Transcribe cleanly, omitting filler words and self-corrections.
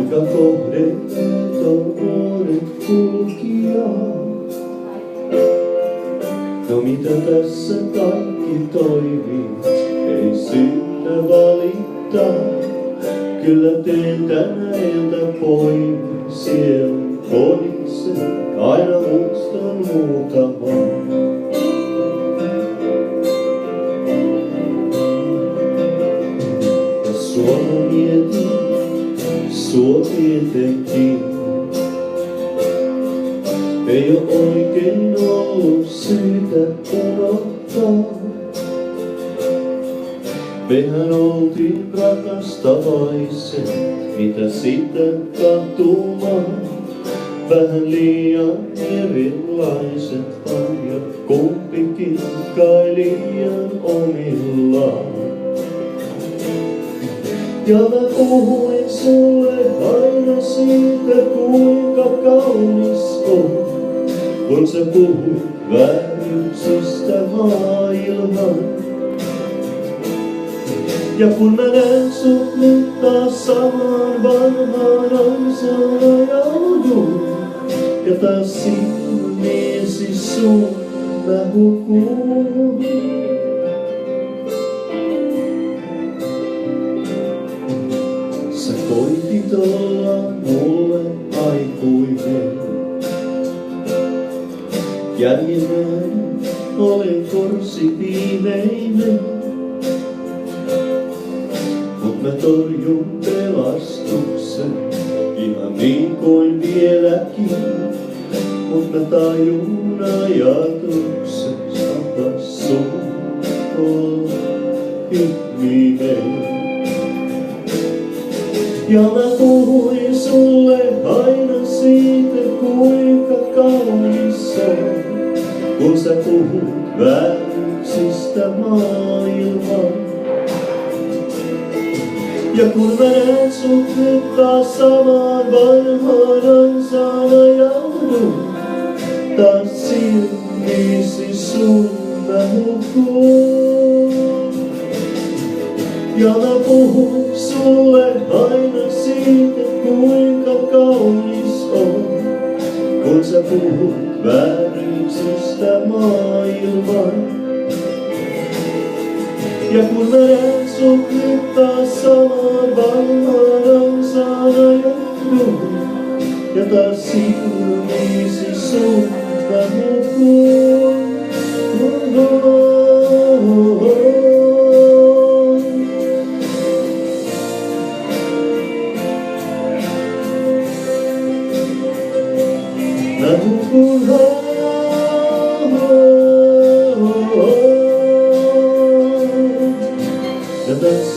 kuinka kohdeton olet kulkijaa. No mitä tässä kaikki toimii, ei syytä valittaa. Kyllä teen tänäiltä pois sielun kodisen, aina muistan muutaman. Ja sua mietin, sua tietenkin. Ei oo oikein ollut syytä odottaa. Mehän oltiin rakastavaiset, mitä sitten kattumaan. Vähän liian erilaiset vaan, ja kumpikin kai liian omillaan. Ja mä puhuin sulle aina siitä, kuinka kaunis on, kun sä puhuit vääryyksistä maailman. Ja kun mä näen sut nyt taas samaan vanhaan ansaan ajaudun, ja taas silmiisi sun mä hukun. Sä koitit olla mulle aikuinen. Jäljellä olen korsi viimeinen. Mut mä torjun pelastuksen, ihan niin kuin vieläkin. Mut mä tajun ajatuksen, saapas sun olla ihminen. Ja mä puhuin sulle aina siitä, kuinka kaunis on, kun sä puhut vääryyksistä maailman. Ja kun mä näen sut nyt taas samaan vanhaan ansaan ajaudun, taas silmiisi sun mä hukun. Ja mä puhun sulle aina siitä, kuinka kaunis on, kun sä puhut vääryyksistä maailman. Ja kun mä näen sut nyt taas samaan vanhaan ansaan ajaudun, ja taas silmiisi sun mä hukun. Mä hukun ja taas